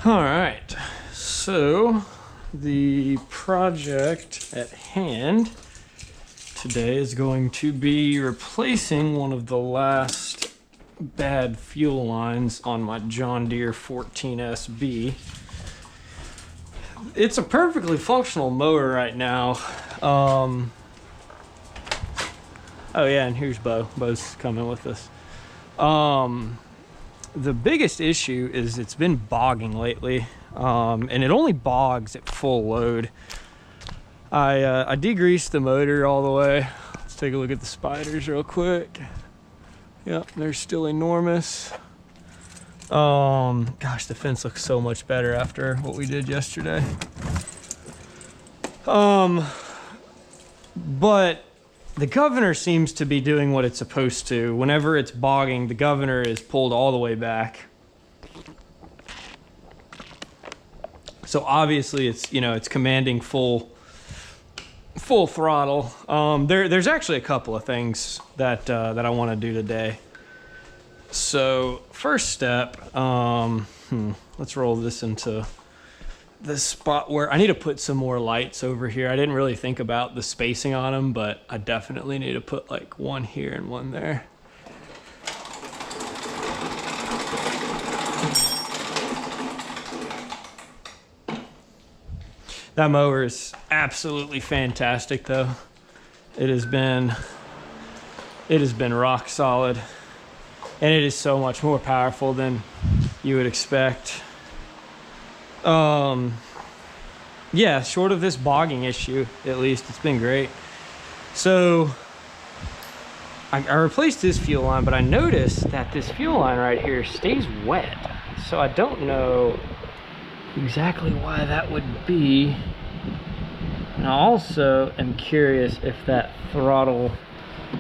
All right, so the project at hand today is going to be replacing one of the last bad fuel lines on my John Deere 14SB. It's a perfectly functional mower right now. Oh yeah, and here's Bo. Bo's coming with us. The biggest issue is it's been bogging lately, and it only bogs at full load. I degreased the motor all the way. Let's take a look at the spiders real quick. Yep, they're still enormous. Gosh, the fence looks so much better after what we did yesterday. But the governor seems to be doing what it's supposed to. Whenever it's bogging, the governor is pulled all the way back. So obviously it's, you know, it's commanding full throttle. There's actually a couple of things that I want to do today. So first step, let's roll this into this spot where I need to put some more lights over here. I didn't really think about the spacing on them, but I definitely need to put like one here and one there. That mower is absolutely fantastic though. It has been rock solid, and it is so much more powerful than you would expect. Yeah, short of this bogging issue, at least, it's been great. So I replaced this fuel line, but I noticed that this fuel line right here stays wet. So I don't know exactly why that would be. And I also am curious if that throttle,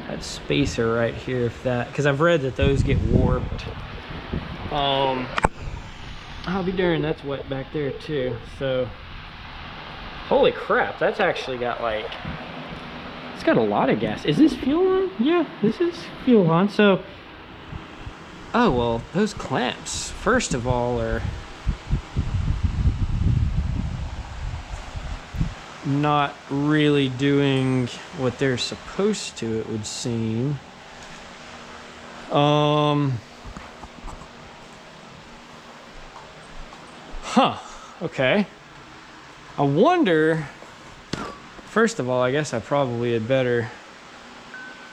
that spacer right here, if that, because I've read that those get warped. I'll be darned, that's wet back there too. So holy crap, that's actually got like, it's got a lot of gas. Is this fuel on? Yeah, this is fuel on. So, oh well, those clamps, first of all, are not really doing what they're supposed to, it would seem. Okay. I wonder, first of all, I guess I probably had better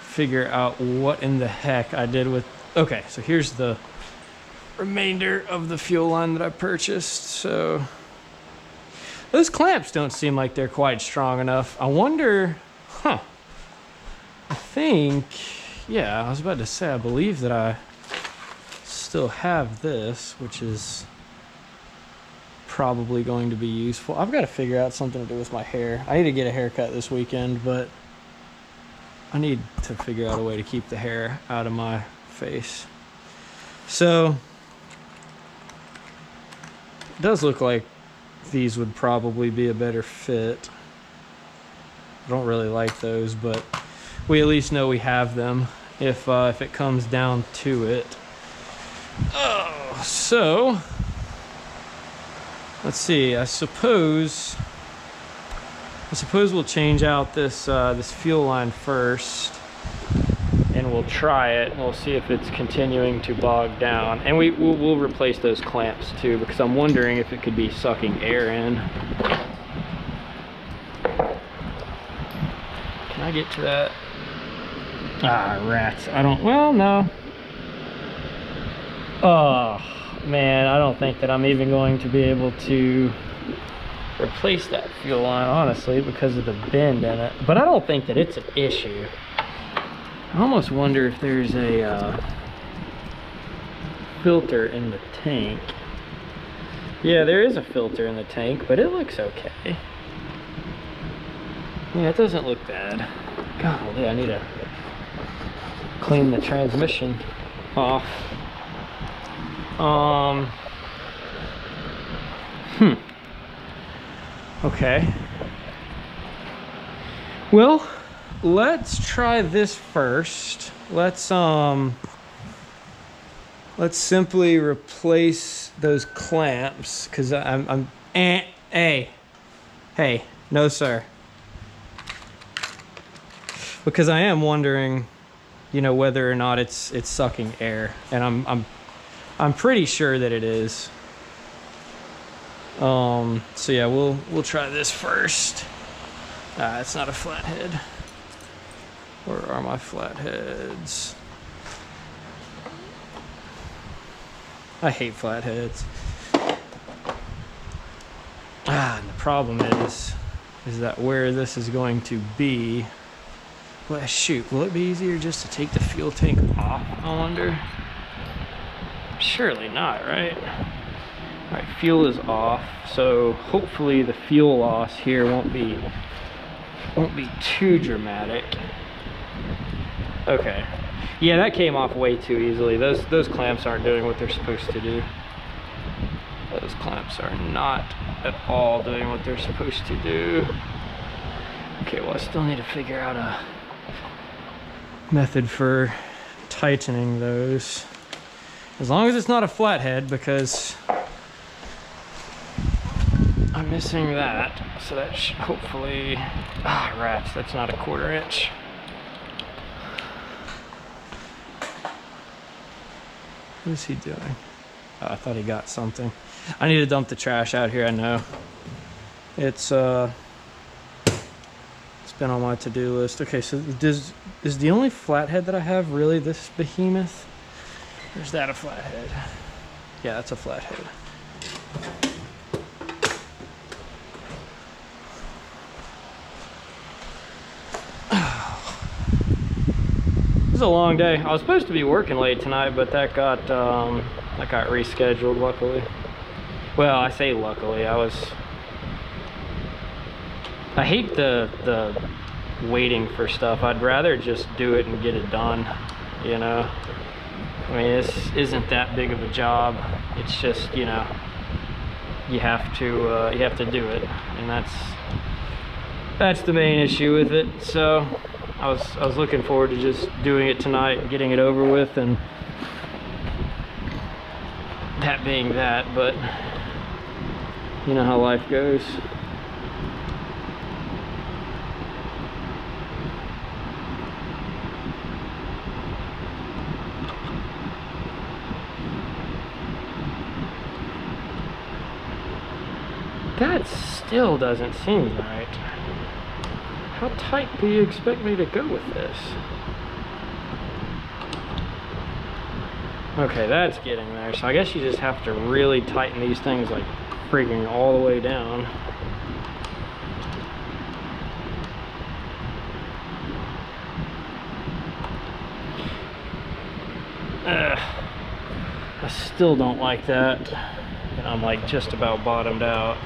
figure out what in the heck I did with, okay, so here's the remainder of the fuel line that I purchased. So those clamps don't seem like they're quite strong enough. I wonder, I think, yeah, I was about to say, I believe that I still have this, which is probably going to be useful. I've got to figure out something to do with my hair. I need to get a haircut this weekend, but I need to figure out a way to keep the hair out of my face. So it does look like these would probably be a better fit. I don't really like those, but we at least know we have them if it comes down to it. Oh, so let's see. I suppose we'll change out this this fuel line first, and we'll try it. We'll see if it's continuing to bog down, and we'll replace those clamps too, because I'm wondering if it could be sucking air in. Can I get to that? Ah, rats. I don't, well, no. Oh man, I don't think that I'm even going to be able to replace that fuel line, honestly, because of the bend in it. But I don't think that it's an issue. I almost wonder if there's a filter in the tank. Yeah, there is a filter in the tank, but it looks okay. Yeah, it doesn't look bad. Golly, I need to clean the transmission off. Okay. Well, let's try this first. Let's let's simply replace those clamps, because hey, no sir. Because I am wondering, you know, whether or not it's sucking air, and I'm pretty sure that it is. So yeah, we'll try this first. It's not a flathead. Where are my flatheads? I hate flatheads. And the problem is that where this is going to be, well, shoot, will it be easier just to take the fuel tank off, I wonder? Surely not, right? All right, fuel is off, so hopefully the fuel loss here won't be too dramatic. Okay. Yeah, that came off way too easily. Those clamps aren't doing what they're supposed to do. Those clamps are not at all doing what they're supposed to do. Okay, well, I still need to figure out a method for tightening those. As long as it's not a flathead, because I'm missing that. So that should hopefully, rats, that's not a 1/4 inch. What is he doing? Oh, I thought he got something. I need to dump the trash out here, I know. It's been on my to-do list. Okay, so is the only flathead that I have really this behemoth? Or is that a flathead? Yeah, that's a flathead. This is a long day. I was supposed to be working late tonight, but that got rescheduled, luckily. Well, I say luckily. I hate the waiting for stuff. I'd rather just do it and get it done, you know. I mean, this isn't that big of a job. It's just, you know, you have to do it, and that's the main issue with it. So I was looking forward to just doing it tonight and getting it over with, and that being that, but you know how life goes. That still doesn't seem right. How tight do you expect me to go with this? Okay, that's getting there. So I guess you just have to really tighten these things like freaking all the way down. I still don't like that. And I'm like just about bottomed out.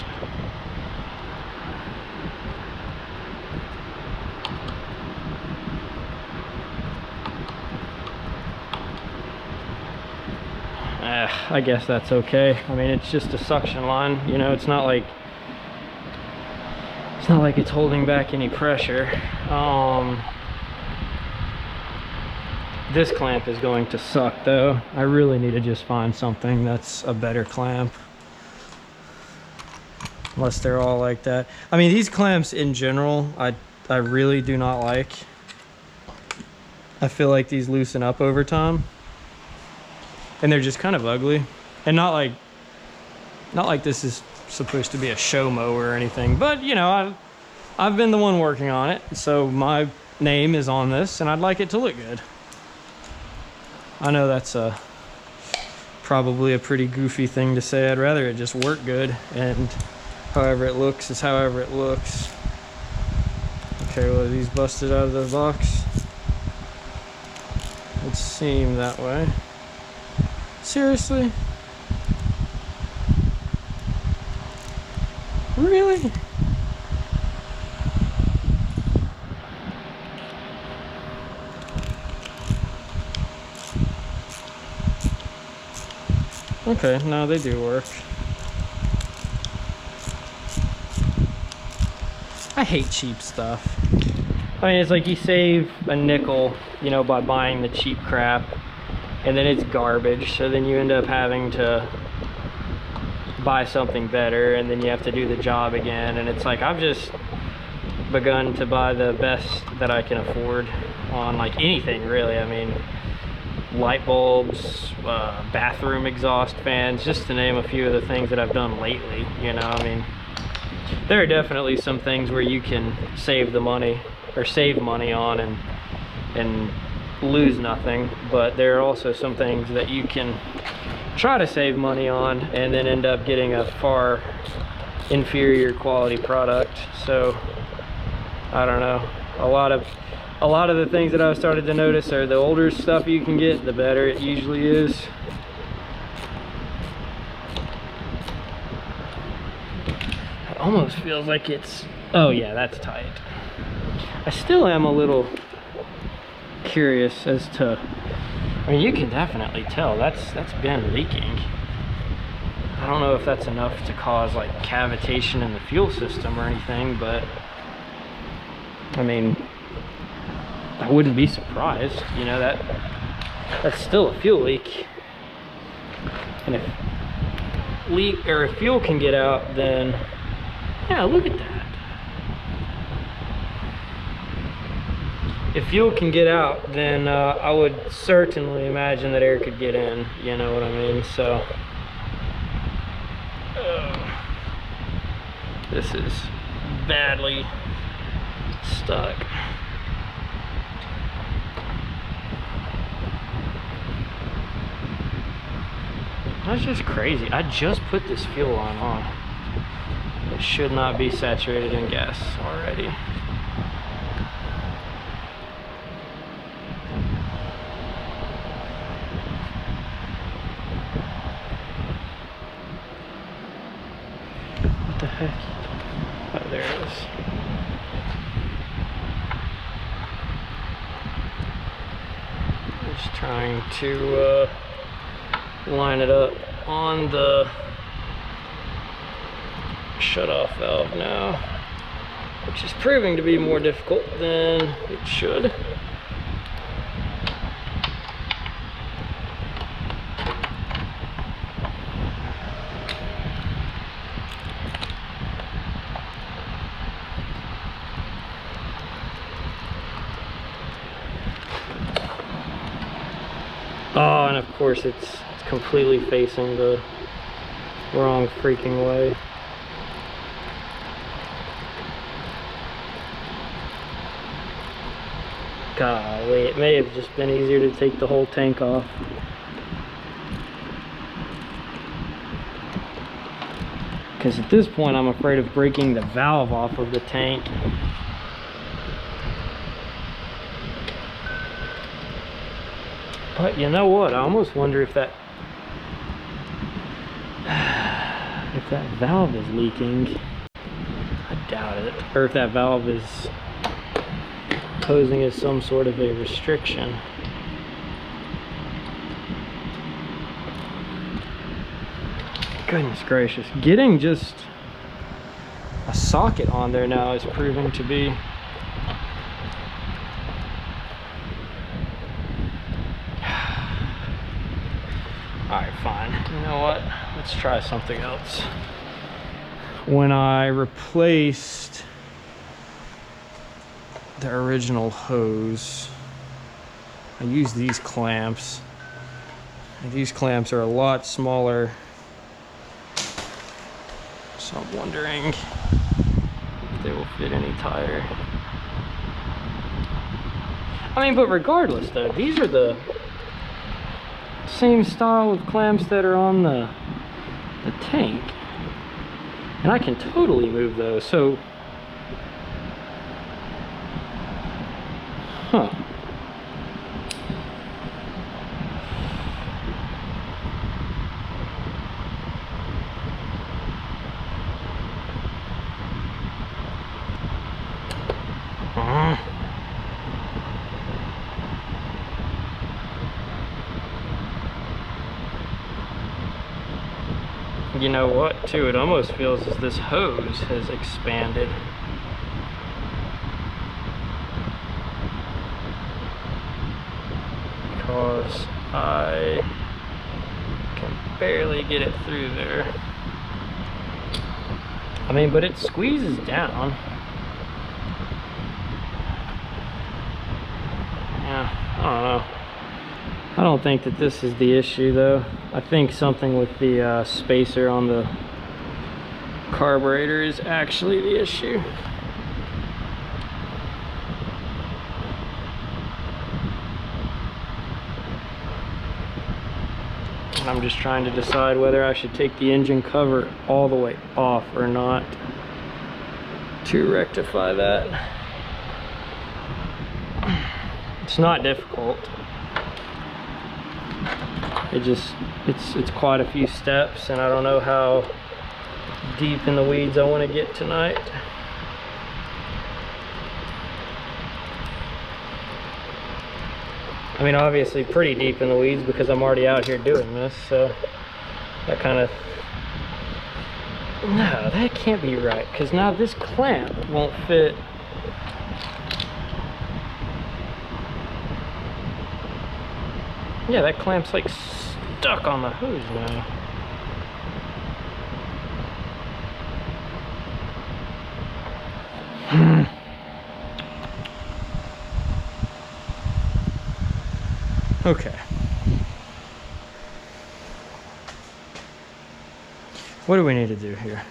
I guess that's okay. I mean, it's just a suction line, you know. It's not like it's holding back any pressure. This clamp is going to suck though. I really need to just find something that's a better clamp, unless they're all like that. I mean, these clamps in general, I really do not like. I feel like these loosen up over time, and they're just kind of ugly, and not like this is supposed to be a show mower or anything, but you know, I've been the one working on it, so my name is on this, and I'd like it to look good. I know that's probably a pretty goofy thing to say. I'd rather it just work good, and however it looks is however it looks. Okay, well, are these busted out of the box? It seemed that way. Seriously? Really? Okay, no, they do work. I hate cheap stuff. I mean, it's like you save a nickel, you know, by buying the cheap crap, and then it's garbage, so then you end up having to buy something better, and then you have to do the job again. And it's like, I've just begun to buy the best that I can afford on like anything really. I mean, light bulbs, bathroom exhaust fans, just to name a few of the things that I've done lately. You know, I mean, there are definitely some things where you can save the money or save money on and lose nothing, but there are also some things that you can try to save money on and then end up getting a far inferior quality product. So I don't know, a lot of the things that I've started to notice are the older stuff you can get, the better it usually is. It almost feels like it's, oh yeah, that's tight. I still am a little curious as to, I mean, you can definitely tell that's been leaking. I don't know if that's enough to cause like cavitation in the fuel system or anything, but I mean, I wouldn't be surprised. You know, that's still a fuel leak. And if fuel can get out, then yeah, look at that. If fuel can get out, then I would certainly imagine that air could get in, you know what I mean? So this is badly stuck. That's just crazy. I just put this fuel line on. It should not be saturated in gas already. What the heck? Oh, there it is. Just trying to line it up on the shut-off valve now, which is proving to be more difficult than it should. Oh, and of course it's completely facing the wrong freaking way. Golly, it may have just been easier to take the whole tank off. Because at this point I'm afraid of breaking the valve off of the tank. But you know what? I almost wonder if that valve is leaking. I doubt it. Or if that valve is posing as some sort of a restriction. Goodness gracious. Getting just a socket on there now is proving to be alright, fine. You know what? Let's try something else. When I replaced the original hose, I used these clamps. And these clamps are a lot smaller. So I'm wondering if they will fit any tighter. I mean, but regardless though, these are the same style of clamps that are on the tank, and I can totally move those. So you know what, too? It almost feels as this hose has expanded. Because I can barely get it through there. I mean, but it squeezes down. Yeah, I don't know. I don't think that this is the issue though. I think something with the spacer on the carburetor is actually the issue. I'm just trying to decide whether I should take the engine cover all the way off or not to rectify that. It's not difficult. It's quite a few steps, and I don't know how deep in the weeds I want to get tonight. I mean, obviously pretty deep in the weeds because I'm already out here doing this, so that kind of... No, that can't be right, because now this clamp won't fit. Yeah, that clamp's like stuck on the hose now. Okay. What do we need to do here?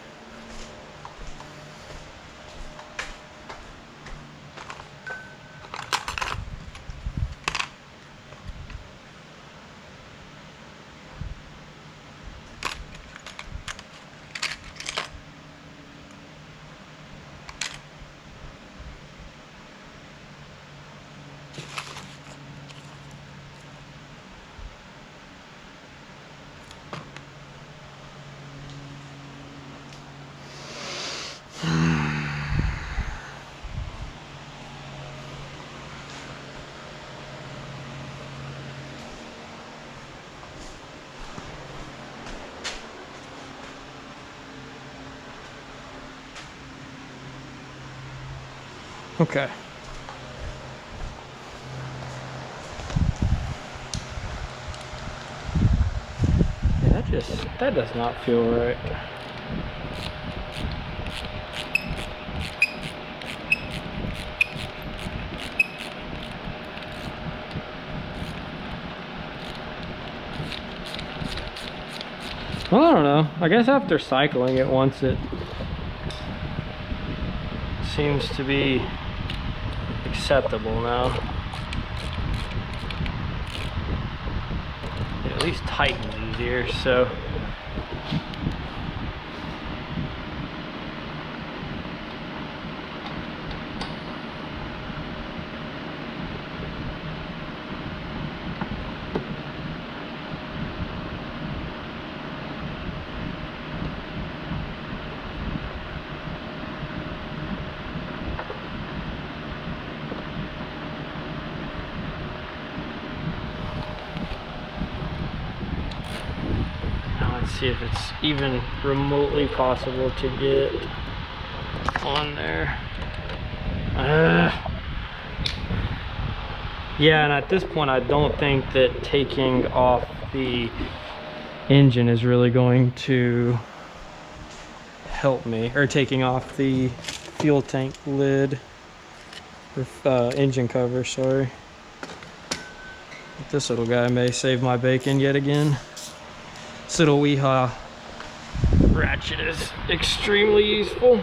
Okay. Yeah, that does not feel right. Well, I don't know. I guess after cycling it once, it seems to be acceptable now. It at least tightens easier, so. See if it's even remotely possible to get on there. Yeah, and at this point I don't think that taking off the engine is really going to help me, or taking off the fuel tank lid, or engine cover, sorry. But this little guy may save my bacon yet again. This little Weehaw ratchet is extremely useful.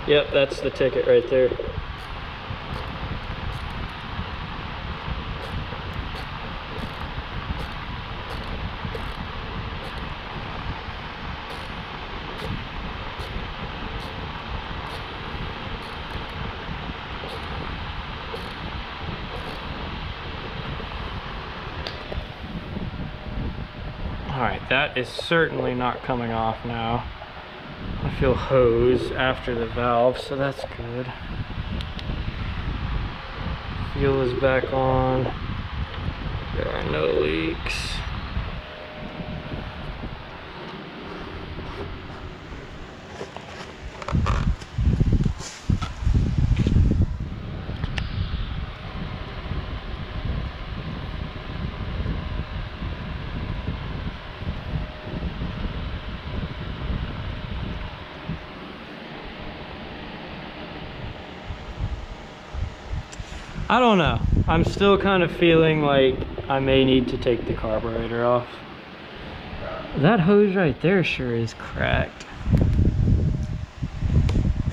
Yep, that's the ticket right there. Alright, that is certainly not coming off now. I feel hose after the valve, so that's good. Fuel is back on. There are no leaks. I don't know. I'm still kind of feeling like I may need to take the carburetor off. That hose right there sure is cracked.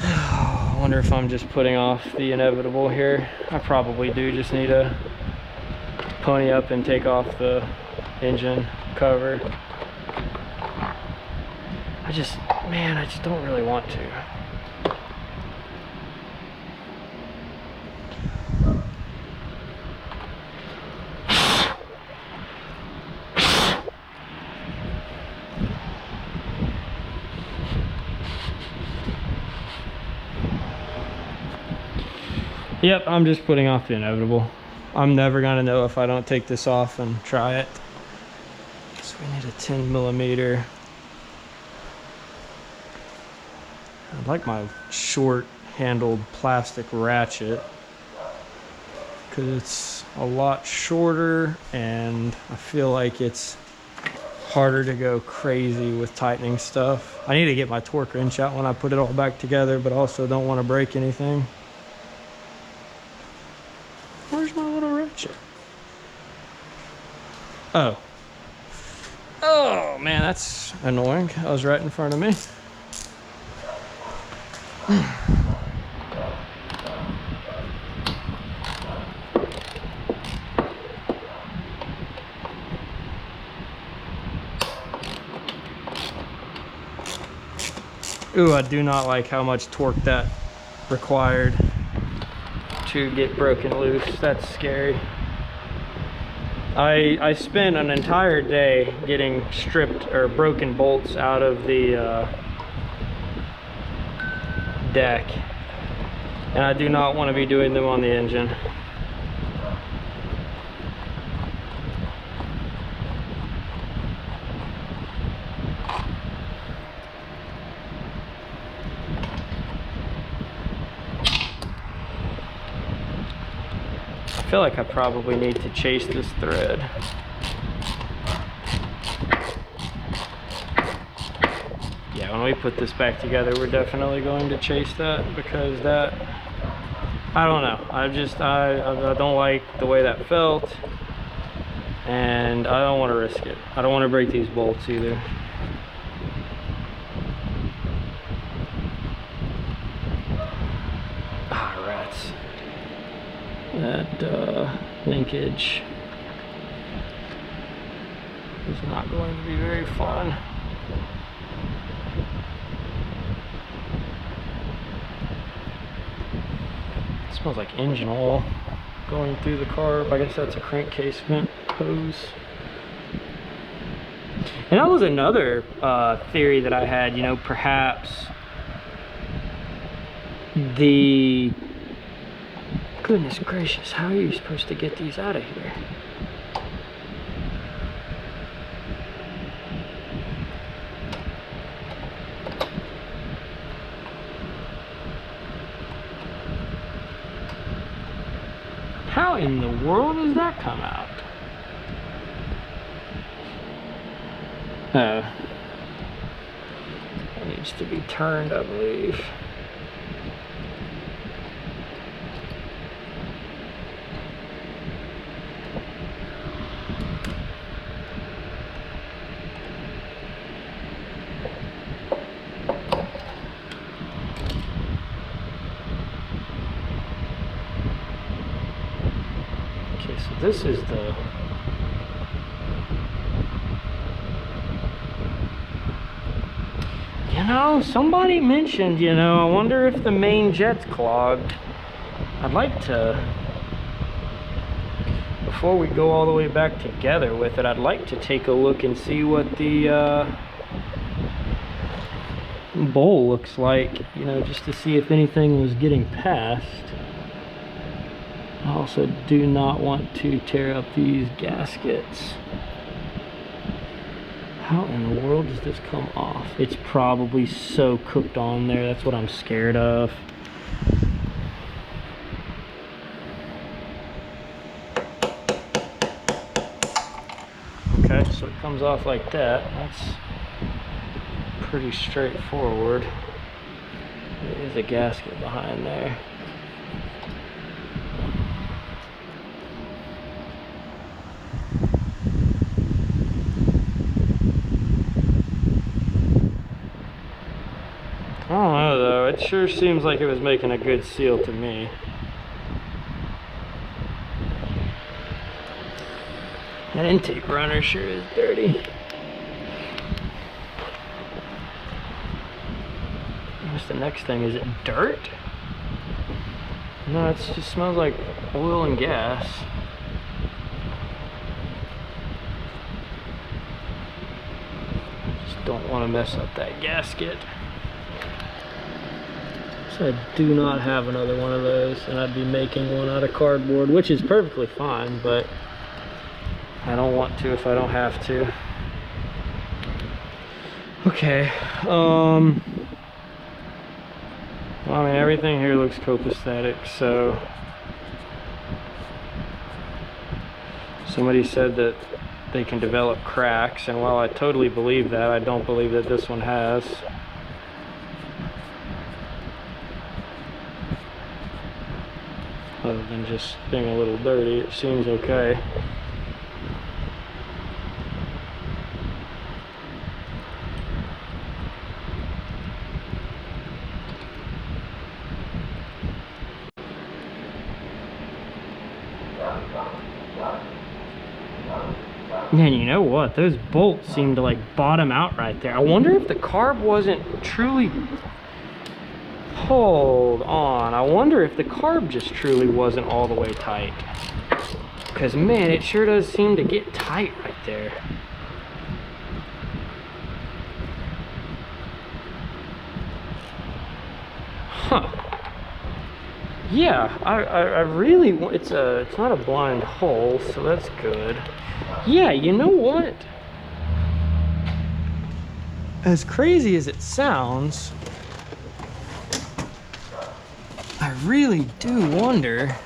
I wonder if I'm just putting off the inevitable here. I probably do just need to pony up and take off the engine cover. Man, I just don't really want to. Yep, I'm just putting off the inevitable. I'm never gonna know if I don't take this off and try it. So we need a 10mm. I'd like my short handled plastic ratchet because it's a lot shorter and I feel like it's harder to go crazy with tightening stuff. I need to get my torque wrench out when I put it all back together, but also don't want to break anything. Where's my little ratchet? Oh. Oh man, that's annoying. I was right in front of me. Ooh, I do not like how much torque that required to get broken loose. That's scary. I spent an entire day getting stripped or broken bolts out of the deck, and I do not want to be doing them on the engine. I feel like I probably need to chase this thread. Yeah, when we put this back together, we're definitely going to chase that because that, I don't know. I don't like the way that felt, and I don't want to risk it. I don't want to break these bolts either. Ah, rats. That linkage is not going to be very fun. It smells like engine oil going through the carb. I guess that's a crankcase vent hose. And that was another theory that I had, you know, perhaps the... Goodness gracious, how are you supposed to get these out of here? How in the world does that come out? Oh. It needs to be turned, I believe. So this is the... You know, somebody mentioned, you know, I wonder if the main jet's clogged. I'd like to, before we go all the way back together with it, I'd like to take a look and see what the bowl looks like, you know, just to see if anything was getting passed. I also do not want to tear up these gaskets. How in the world does this come off? It's probably so cooked on there. That's what I'm scared of. Okay, so it comes off like that. That's pretty straightforward. There is a gasket behind there. it sure seems like it was making a good seal to me. That intake runner sure is dirty. What's the next thing? Is it dirt? No, it just smells like oil and gas. Just don't want to mess up that gasket. So I do not have another one of those, and I'd be making one out of cardboard, which is perfectly fine, but I don't want to if I don't have to. Okay, well, I mean, everything here looks copacetic, so somebody said that they can develop cracks, and while I totally believe that, I don't believe that this one has. Other than just being a little dirty, it seems okay. Man, you know what? Those bolts seem to like bottom out right there. I wonder if the carb wasn't truly... Hold on. I wonder if the carb just truly wasn't all the way tight. Because, man, it sure does seem to get tight right there. Huh. Yeah, I really... It's not a blind hole, so that's good. Yeah, you know what? As crazy as it sounds, I really do wonder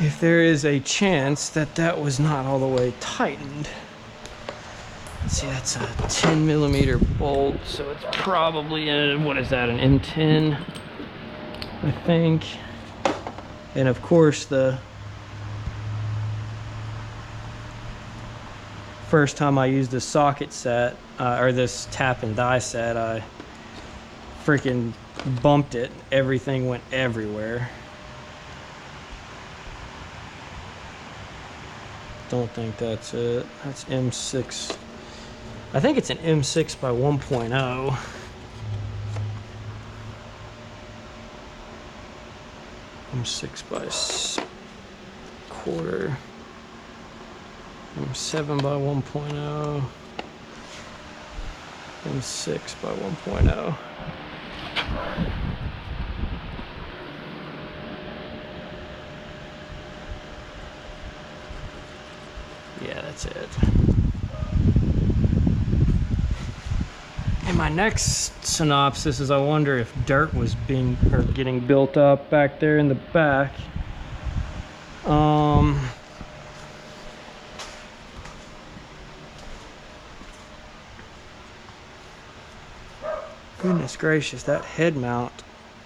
if there is a chance that that was not all the way tightened. Let's see, that's a 10mm bolt, so it's probably a, what is that, an M10, I think. And of course, the first time I used this socket set, or this tap and die set, I freaking bumped it. Everything went everywhere. Don't think that's it. That's M6. I think it's an M6 by 1.0. M6 by quarter. M7 by 1.0. M6 by 1.0. Yeah, that's it. And my next synopsis is I wonder if dirt was getting built up back there in the back. Goodness gracious, that head mount,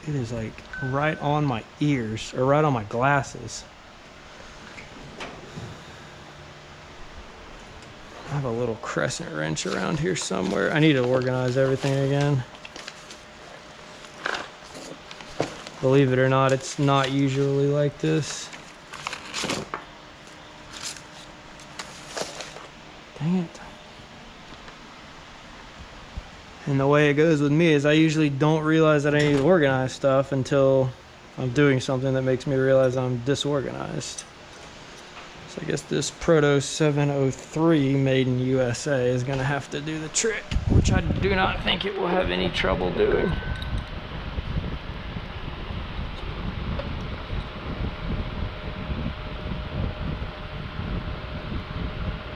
it is like right on my ears, or right on my glasses. I have a little crescent wrench around here somewhere. I need to organize everything again. Believe it or not, it's not usually like this. Dang it. And the way it goes with me is I usually don't realize that I need to organize stuff until I'm doing something that makes me realize I'm disorganized. So I guess this Proto 703 made in USA is going to have to do the trick, which I do not think it will have any trouble doing.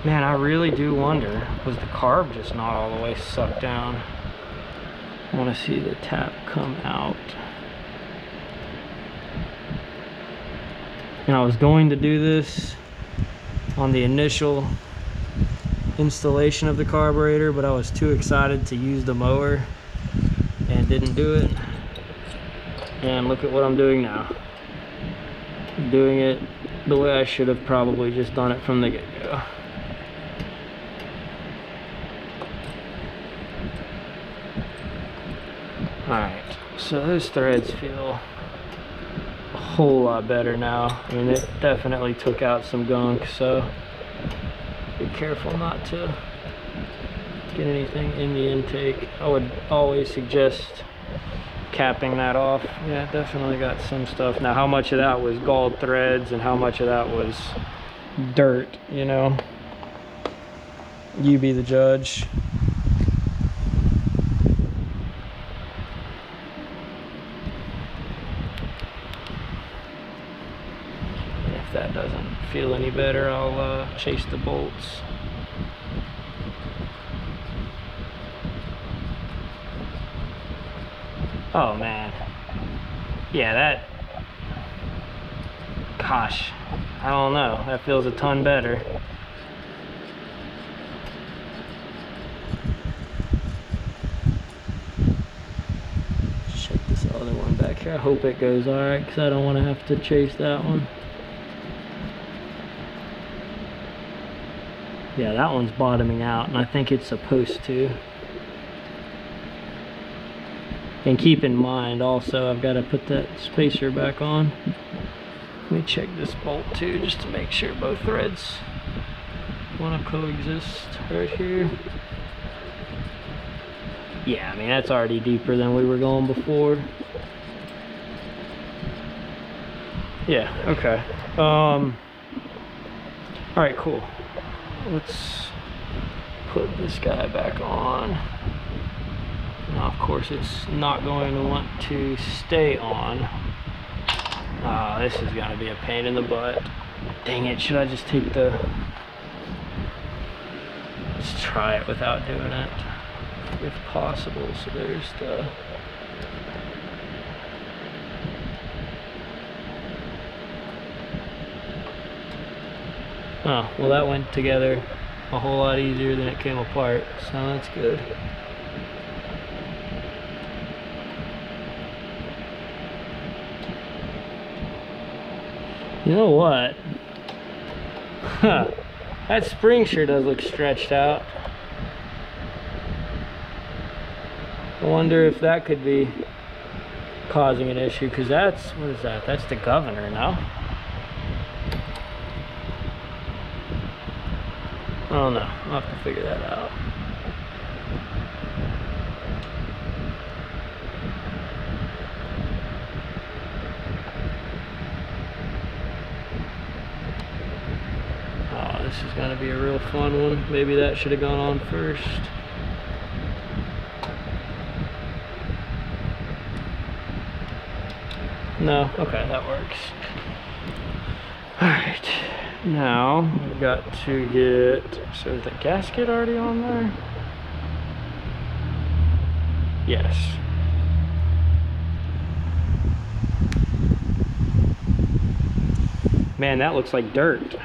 Man, I really do wonder, was the carb just not all the way sucked down? I want to see the tap come out. And I was going to do this on the initial installation of the carburetor, but I was too excited to use the mower and didn't do it. And look at what I'm doing now. I'm doing it the way I should have probably just done it from the get-go. Alright, so those threads feel a whole lot better now. I mean, it definitely took out some gunk, so be careful not to get anything in the intake. I would always suggest capping that off. Yeah, definitely got some stuff. Now, how much of that was galled threads and how much of that was dirt, you know? You be the judge. If that doesn't feel any better, I'll chase the bolts. Oh man, yeah, that, gosh, I don't know, that feels a ton better. Check this other one back here. I hope it goes all right, because I don't want to have to chase that one. Yeah, that one's bottoming out, and I think it's supposed to. And keep in mind also, I've got to put that spacer back on. Let me check this bolt too, just to make sure both threads want to coexist right here. Yeah, I mean, that's already deeper than we were going before. Yeah, okay. All right, cool. Let's put this guy back on. Now, of course, it's not going to want to stay on. This is going to be a pain in the butt. Dang it, should I just take the... Let's try it without doing it, if possible. So there's the... Oh, well, that went together a whole lot easier than it came apart, so that's good. You know what? Huh. That spring sure does look stretched out. I wonder if that could be causing an issue, because that's, what is that? That's the governor, no? I don't know. I'll have to figure that out. Oh, this is going to be a real fun one. Maybe that should have gone on first. No? Okay, that works. Alright. Now, we've got to get... So is the gasket already on there? Yes. Man, that looks like dirt.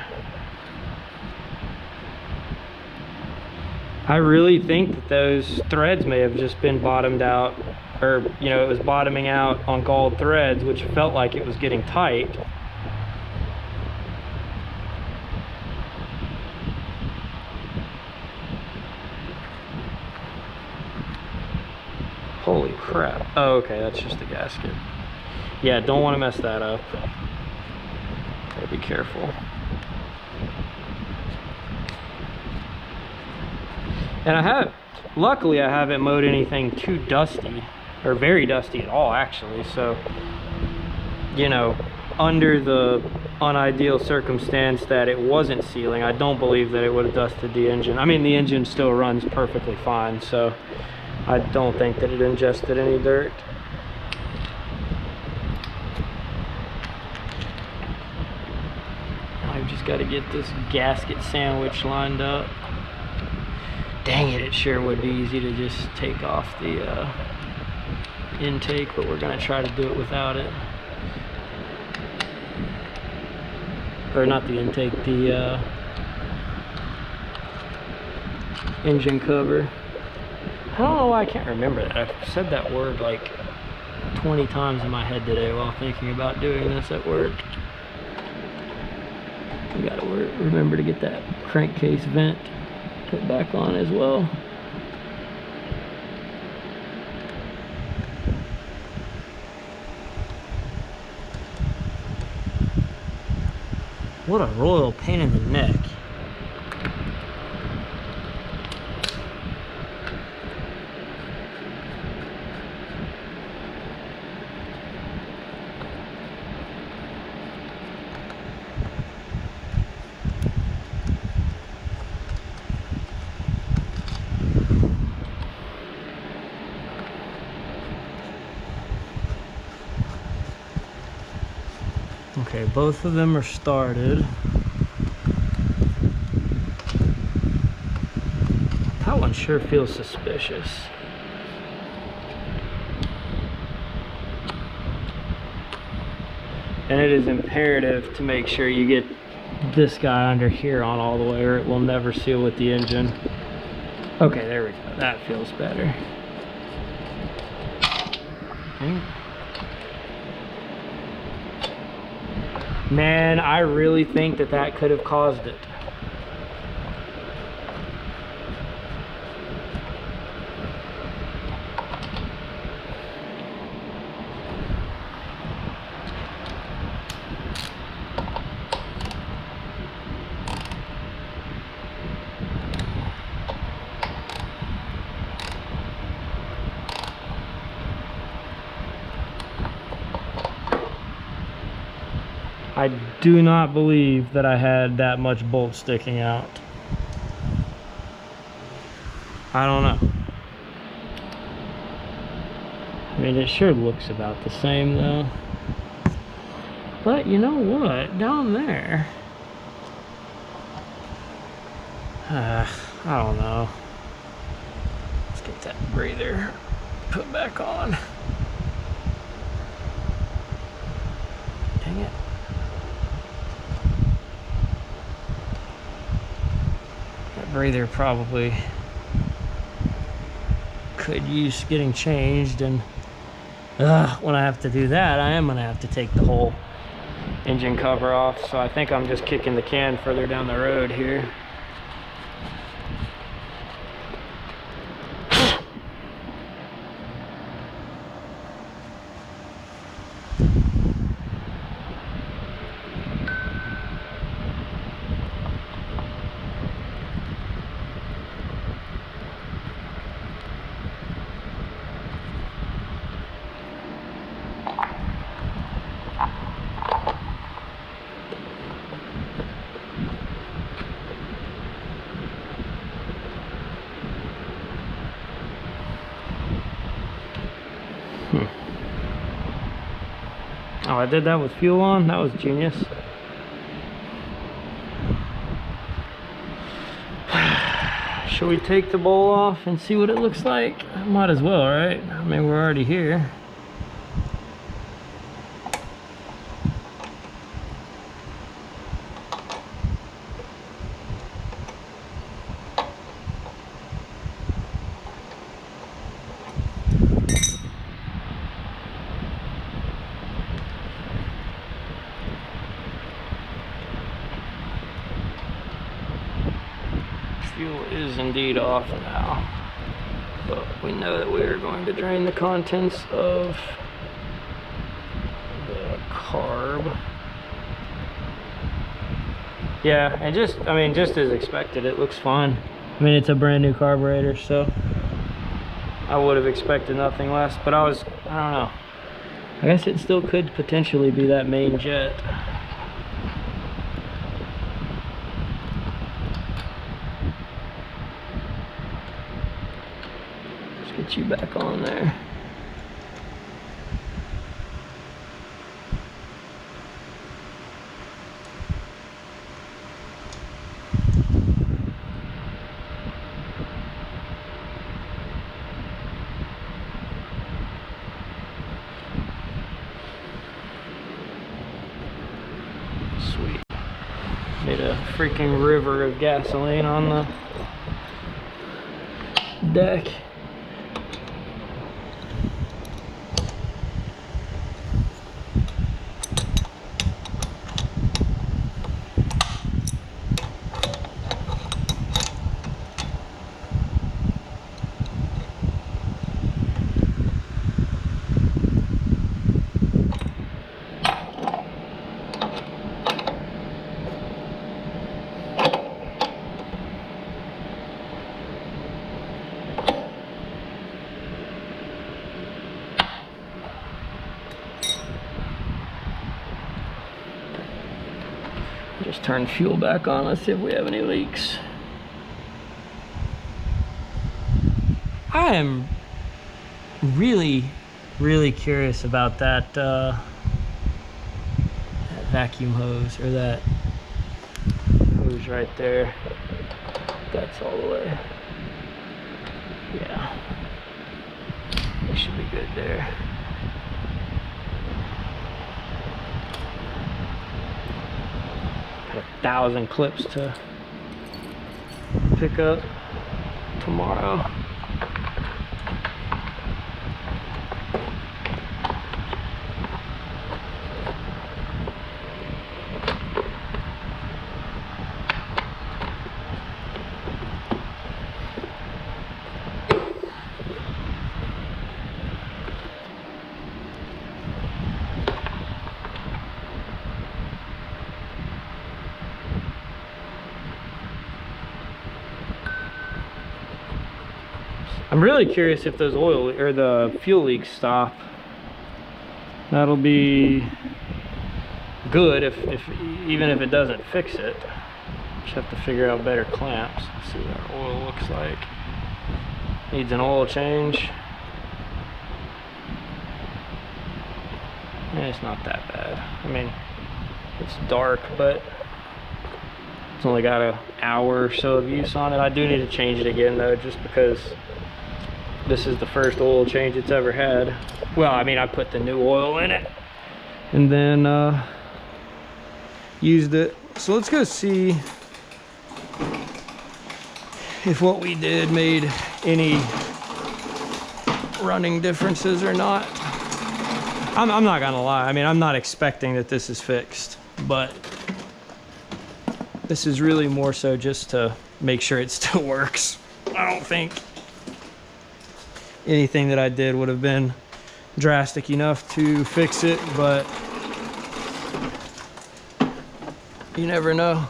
I really think that those threads may have just been bottomed out, or, you know, it was bottoming out on galled threads, which felt like it was getting tight. Holy crap. Oh, okay, that's just the gasket. Yeah, don't want to mess that up. Gotta be careful. And luckily I haven't mowed anything too dusty, or very dusty at all actually, so, you know, under the unideal circumstance that it wasn't sealing, I don't believe that it would have dusted the engine. I mean, the engine still runs perfectly fine, so I don't think that it ingested any dirt. I've just got to get this gasket sandwich lined up. Dang it, it sure would be easy to just take off the intake, but we're going to try to do it without it. Or not the intake, the engine cover. I don't know why I can't remember that. I've said that word like 20 times in my head today while thinking about doing this at work. We gotta remember to get that crankcase vent put back on as well. What a royal pain in the neck. Okay, both of them are started. That one sure feels suspicious. And it is imperative to make sure you get this guy under here on all the way, or it will never seal with the engine. Okay, there we go. That feels better. Okay. Man, I really think that that could have caused it. I do not believe that I had that much bolt sticking out. I don't know. I mean, it sure looks about the same though. But you know what? Down there, I don't know. Let's get that breather put back on. Dang it. Breather probably could use getting changed, and when I have to do that, I am gonna have to take the whole engine cover off. So I think I'm just kicking the can further down the road here. Oh, I did that with fuel on? That was genius. Should we take the bowl off and see what it looks like? Might as well, right? I mean, we're already here. Fuel is indeed off now, but we know that we are going to drain the contents of the carb. Yeah, and just as expected, it looks fine. I mean, it's a brand new carburetor, so I would have expected nothing less, but I don't know. I guess it still could potentially be that main jet. Get you back on there. Sweet. Made a freaking river of gasoline on the deck. Just turn fuel back on. Let's see if we have any leaks. I am really curious about that, that vacuum hose, or that hose right there. That's all the way. Yeah, it should be good there. Got 1,000 clips to pick up tomorrow. I'm really curious if those oil or the fuel leaks stop. That'll be good if even if it doesn't fix it. Just have to figure out better clamps. Let's see what our oil looks like. Needs an oil change. It's not that bad. I mean, it's dark, but it's only got an hour or so of use on it. I do need to change it again though, just because this is the first oil change it's ever had. Well, I mean, I put the new oil in it and then used it. So let's go see if what we did made any running differences or not. I'm not gonna lie. I mean, I'm not expecting that this is fixed, but this is really more so just to make sure it still works. I don't think anything that I did would have been drastic enough to fix it, but you never know.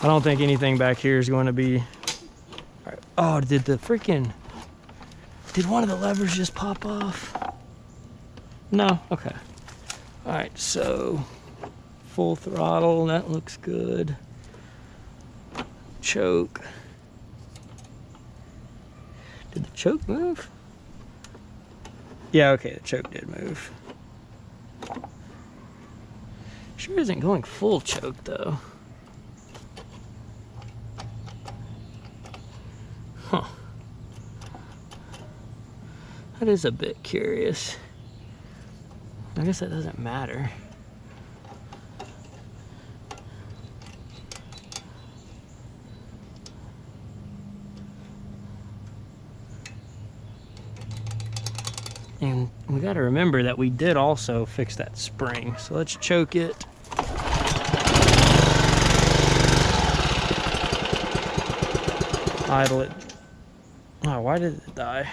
I don't think anything back here is going to be... Oh, did one of the levers just pop off? No? Okay. All right, so full throttle, that looks good. Choke. Did the choke move? Yeah, okay, the choke did move. Sure isn't going full choke though. Huh. That is a bit curious. I guess that doesn't matter. And we got to remember that we did also fix that spring. So let's choke it. Idle it. Oh, why did it die?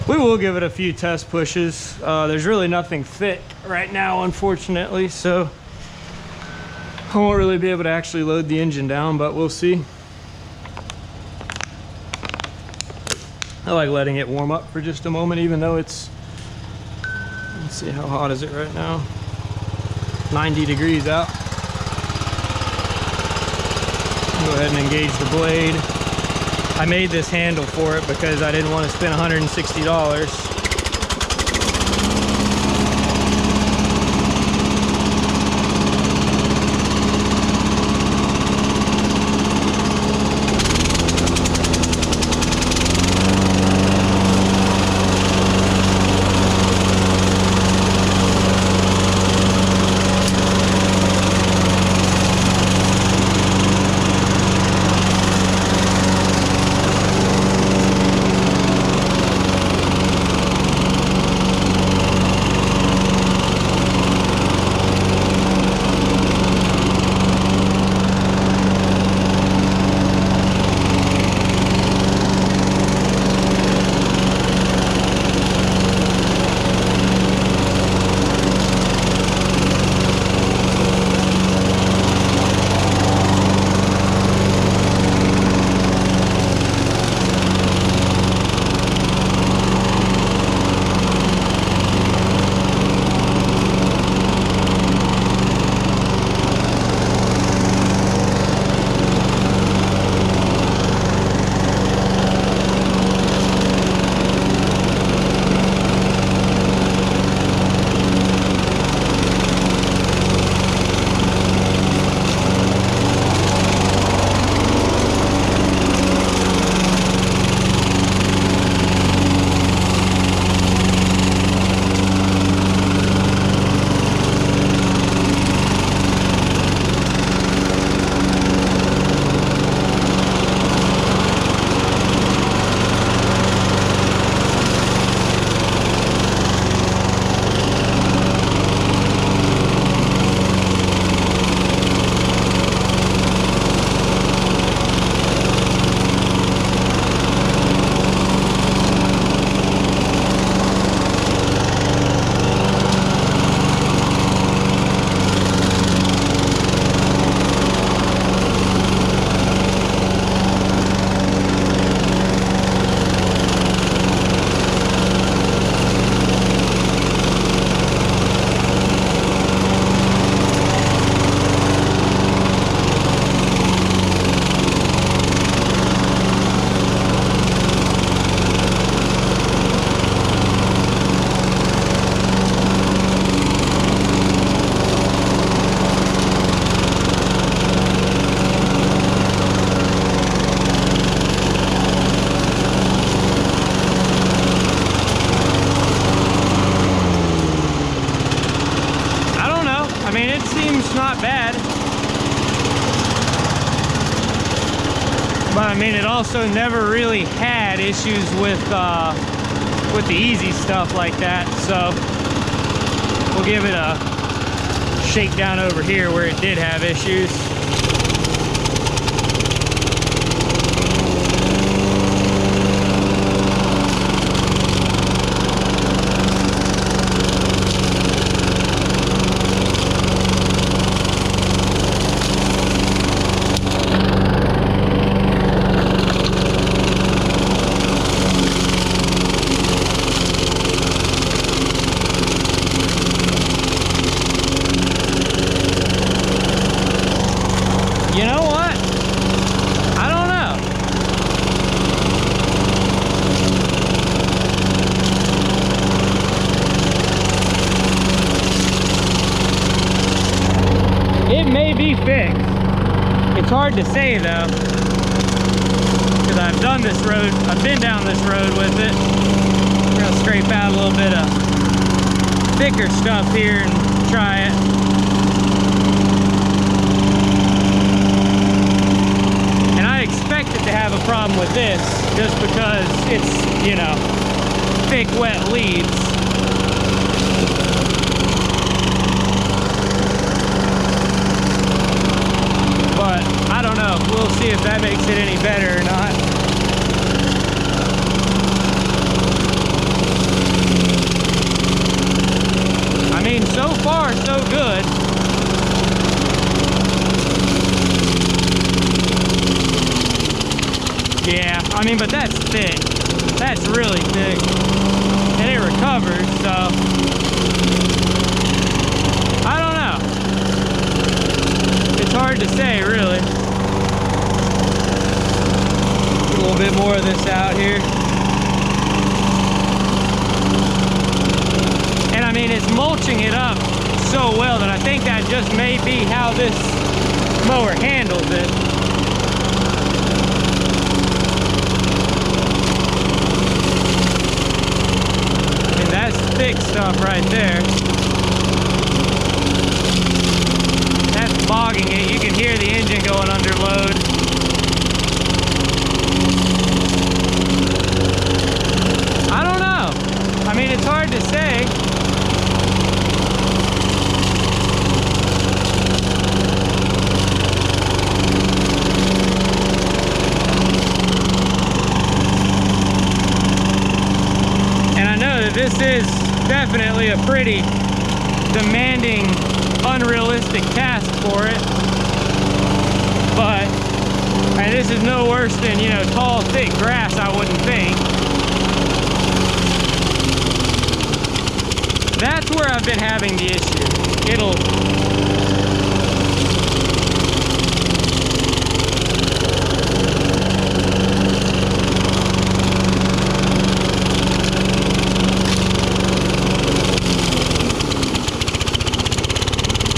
We will give it a few test pushes. There's really nothing thick right now, unfortunately, so I won't really be able to actually load the engine down, but we'll see. I like letting it warm up for just a moment, even though it's, let's see, how hot is it right now? 90 degrees out. Go ahead and engage the blade. I made this handle for it because I didn't want to spend $160. I mean, it also never really had issues with the easy stuff like that. So we'll give it a shake down over here where it did have issues. You know what? I don't know. It may be fixed. It's hard to say though, because I've done this road, I've been down this road with it. We're gonna scrape out a little bit of thicker stuff here and try it. Expected to have a problem with this just because it's, you know, thick wet leaves. But I don't know, we'll see if that makes it any better or not. I mean, so far so good. Yeah, I mean, but that's thick. That's really thick. And it recovers, so I don't know. It's hard to say, really. Get a little bit more of this out here. And I mean, it's mulching it up so well that I think that just may be how this mower handles it. That's thick stuff right there. That's bogging it. You can hear the engine going under load. I don't know. I mean, it's hard to say. This is definitely a pretty demanding, unrealistic task for it. But, and this is no worse than, you know, tall, thick grass, I wouldn't think. That's where I've been having the issue.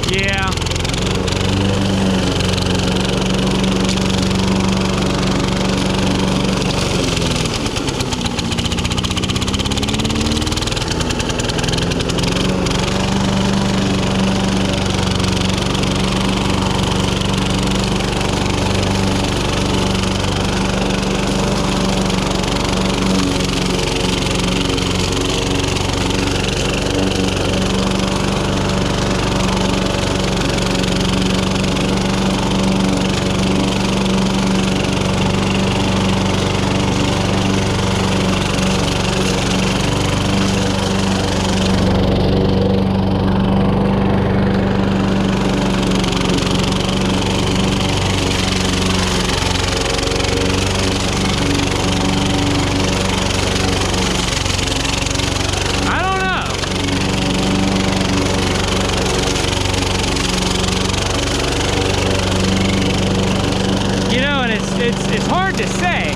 Yeah. It's hard to say.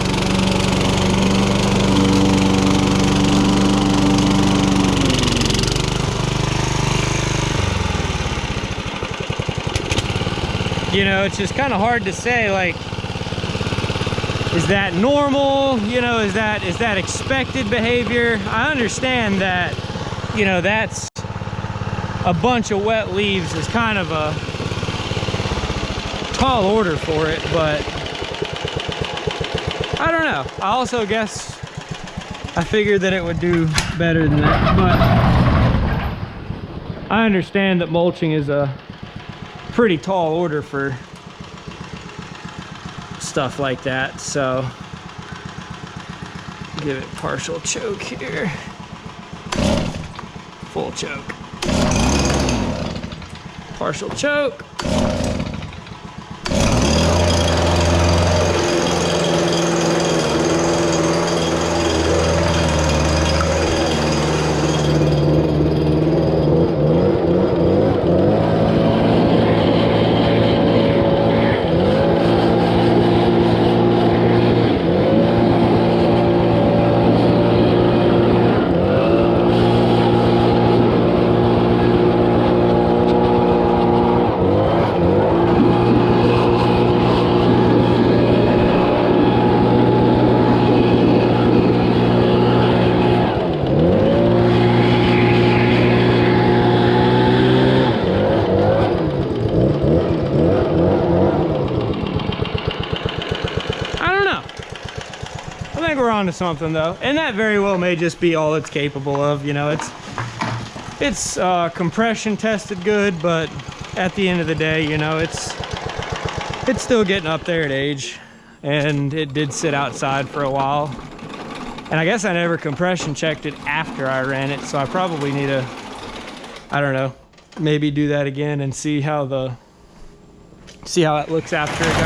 You know, it's just kind of hard to say, like, is that normal? You know, is that expected behavior? I understand that, you know, that's a bunch of wet leaves is kind of a tall order for it, but I don't know. I also guess I figured that it would do better than that, but I understand that mulching is a pretty tall order for stuff like that, so give it partial choke here, full choke, partial choke. To something though, and that very well may just be all it's capable of. You know, it's compression tested good, but at the end of the day, you know, it's still getting up there in age, and it did sit outside for a while, and I guess I never compression checked it after I ran it, so I probably need to, I don't know, maybe do that again and see how it looks after it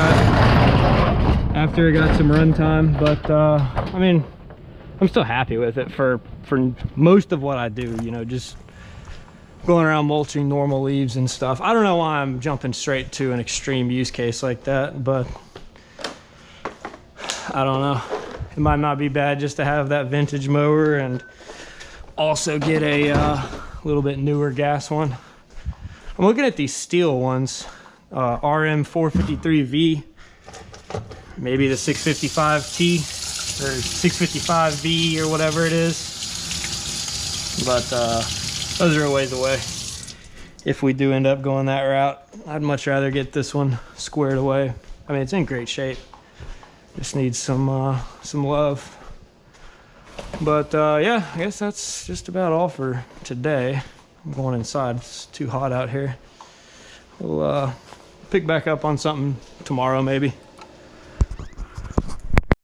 got some run time. But I mean, I'm still happy with it for most of what I do, you know, just going around mulching normal leaves and stuff. I don't know why I'm jumping straight to an extreme use case like that, but I don't know, it might not be bad just to have that vintage mower and also get a little bit newer gas one. I'm looking at these steel ones, RM453V, maybe the 655T or 655V or whatever it is, but those are a ways away if we do end up going that route. I'd much rather get this one squared away. I mean, it's in great shape, just needs some love. But yeah, I guess that's just about all for today. I'm going inside, it's too hot out here. We'll pick back up on something tomorrow maybe.